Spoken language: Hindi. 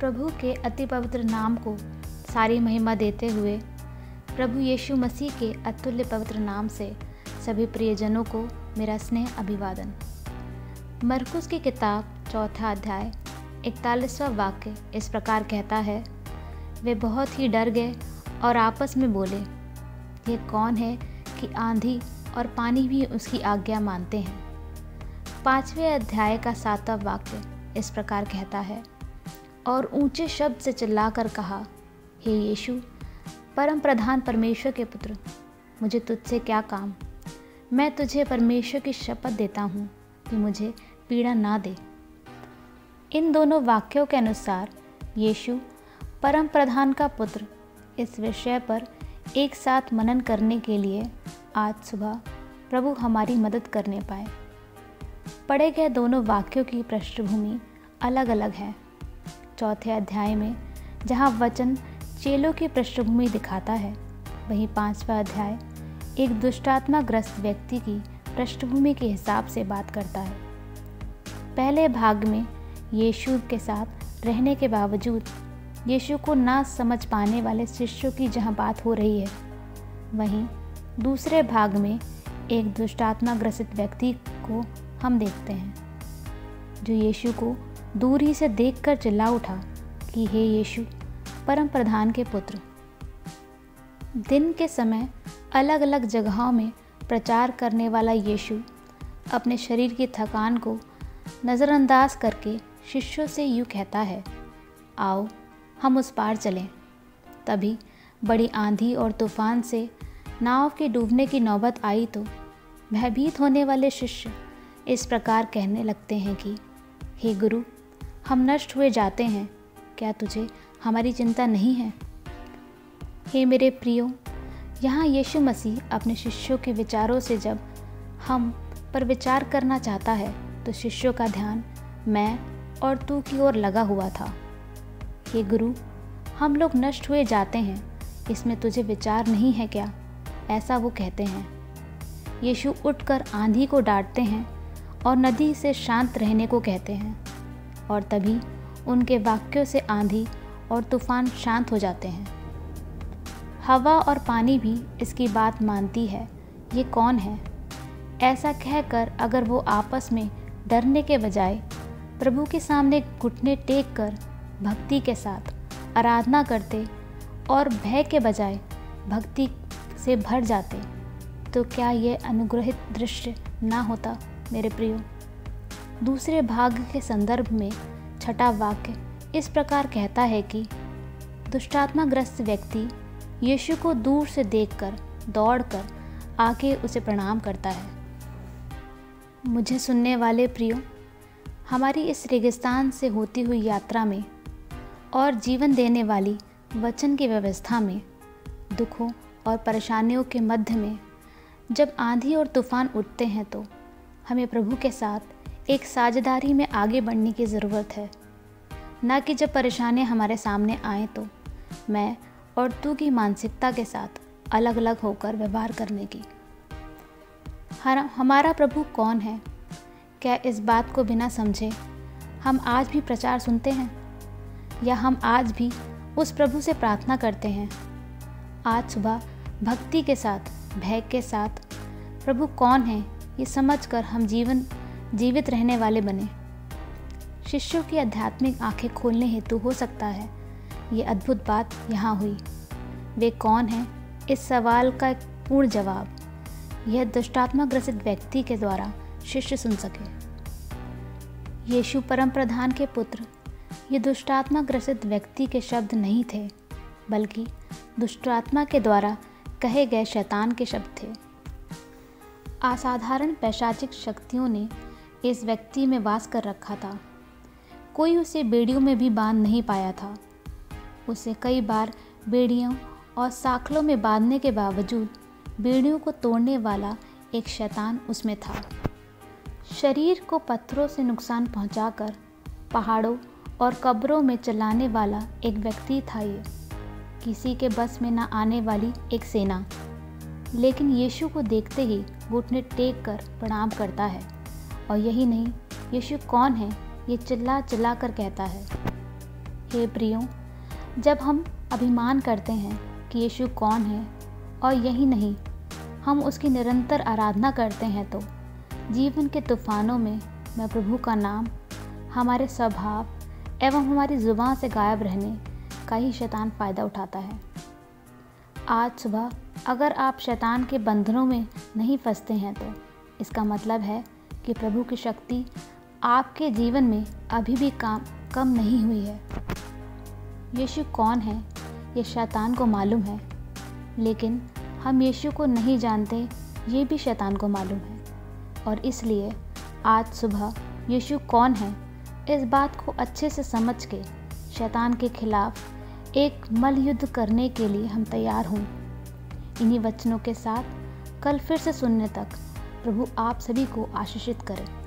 प्रभु के अति पवित्र नाम को सारी महिमा देते हुए प्रभु यीशु मसीह के अतुल्य पवित्र नाम से सभी प्रियजनों को मेरा स्नेह अभिवादन। मरकुस की किताब 4 अध्याय 41वां वाक्य इस प्रकार कहता है, वे बहुत ही डर गए और आपस में बोले, ये कौन है कि आंधी और पानी भी उसकी आज्ञा मानते हैं। 5वें अध्याय का 7वां वाक्य इस प्रकार कहता है, और ऊंचे शब्द से चिल्लाकर कहा, हे यीशु परम प्रधान परमेश्वर के पुत्र, मुझे तुझसे क्या काम। मैं तुझे परमेश्वर की शपथ देता हूँ कि मुझे पीड़ा ना दे। इन दोनों वाक्यों के अनुसार यीशु परम प्रधान का पुत्र इस विषय पर एक साथ मनन करने के लिए आज सुबह प्रभु हमारी मदद करने पाए। पढ़े गए दोनों वाक्यों की पृष्ठभूमि अलग अलग है। 4 अध्याय में जहाँ वचन चेलों की पृष्ठभूमि दिखाता है, वहीं 5वां अध्याय एक दुष्टात्मा ग्रस्त व्यक्ति की पृष्ठभूमि के हिसाब से बात करता है। पहले भाग में यीशु के साथ रहने के बावजूद यीशु को ना समझ पाने वाले शिष्यों की जहाँ बात हो रही है, वहीं दूसरे भाग में एक दुष्टात्मा ग्रसित व्यक्ति को हम देखते हैं, जो यीशु को दूर ही से देखकर चिल्ला उठा कि हे यीशु परम प्रधान के पुत्र। दिन के समय अलग अलग जगहों में प्रचार करने वाला यीशु अपने शरीर की थकान को नज़रअंदाज करके शिष्यों से यूँ कहता है, आओ हम उस पार चलें। तभी बड़ी आंधी और तूफान से नाव के डूबने की नौबत आई तो भयभीत होने वाले शिष्य इस प्रकार कहने लगते हैं कि हे गुरु, हम नष्ट हुए जाते हैं, क्या तुझे हमारी चिंता नहीं है। हे मेरे प्रियो, यहाँ यीशु मसीह अपने शिष्यों के विचारों से जब हम पर विचार करना चाहता है तो शिष्यों का ध्यान मैं और तू की ओर लगा हुआ था। हे गुरु, हम लोग नष्ट हुए जाते हैं, इसमें तुझे विचार नहीं है क्या, ऐसा वो कहते हैं। यीशु उठकर आंधी को डांटते हैं और नदी से शांत रहने को कहते हैं, और तभी उनके वाक्यों से आंधी और तूफान शांत हो जाते हैं। हवा और पानी भी इसकी बात मानती है, ये कौन है। ऐसा कहकर अगर वो आपस में डरने के बजाय प्रभु के सामने घुटने टेक कर भक्ति के साथ आराधना करते और भय के बजाय भक्ति से भर जाते, तो क्या ये अनुग्रहित दृश्य ना होता मेरे प्रियो। दूसरे भाग के संदर्भ में 6वां वाक्य इस प्रकार कहता है कि दुष्टात्मा ग्रस्त व्यक्ति यीशु को दूर से देखकर दौड़कर आके उसे प्रणाम करता है। मुझे सुनने वाले प्रियो, हमारी इस रेगिस्तान से होती हुई यात्रा में और जीवन देने वाली वचन की व्यवस्था में, दुखों और परेशानियों के मध्य में जब आंधी और तूफान उठते हैं तो हमें प्रभु के साथ एक साझेदारी में आगे बढ़ने की ज़रूरत है, ना कि जब परेशानियां हमारे सामने आएँ तो मैं और तू की मानसिकता के साथ अलग अलग होकर व्यवहार करने की। हमारा प्रभु कौन है, क्या इस बात को बिना समझे हम आज भी प्रचार सुनते हैं, या हम आज भी उस प्रभु से प्रार्थना करते हैं। आज सुबह भक्ति के साथ, भय के साथ प्रभु कौन है ये समझकर हम जीवित रहने वाले बने। शिष्यों की आध्यात्मिक आंखें खोलने हेतु हो सकता है ये अद्भुत बात यहाँ हुई। वे कौन हैं, इस सवाल का एक पूर्ण जवाब यह दुष्टात्मा ग्रसित व्यक्ति के द्वारा शिष्य सुन सके। यीशु परम प्रधान के पुत्र ये दुष्टात्मा ग्रसित व्यक्ति के शब्द नहीं थे, बल्कि दुष्टात्मा के द्वारा कहे गए शैतान के शब्द थे। असाधारण पैशाचिक शक्तियों ने इस व्यक्ति में वास कर रखा था। कोई उसे बेड़ियों में भी बांध नहीं पाया था। उसे कई बार बेड़ियों और साखलों में बांधने के बावजूद बेड़ियों को तोड़ने वाला एक शैतान उसमें था। शरीर को पत्थरों से नुकसान पहुंचाकर पहाड़ों और कब्रों में चलाने वाला एक व्यक्ति था। ये किसी के बस में न आने वाली एक सेना, लेकिन यीशु को देखते ही घुटने टेक कर प्रणाम करता है। और यही नहीं, यीशु कौन है ये चिल्ला चिल्ला कर कहता है, हे प्रियो, जब हम अभिमान करते हैं कि यीशु कौन है और यही नहीं, हम उसकी निरंतर आराधना करते हैं, तो जीवन के तूफानों में मैं प्रभु का नाम हमारे स्वभाव एवं हमारी ज़ुबान से गायब रहने का ही शैतान फ़ायदा उठाता है। आज सुबह अगर आप शैतान के बंधनों में नहीं फंसते हैं तो इसका मतलब है कि प्रभु की शक्ति आपके जीवन में अभी भी कम नहीं हुई है। यीशु कौन है ये शैतान को मालूम है, लेकिन हम यीशु को नहीं जानते ये भी शैतान को मालूम है। और इसलिए आज सुबह यीशु कौन है इस बात को अच्छे से समझ के शैतान के खिलाफ एक मल युद्ध करने के लिए हम तैयार हों। इन्हीं वचनों के साथ कल फिर से सुनने तक प्रभु आप सभी को आशीषित करे।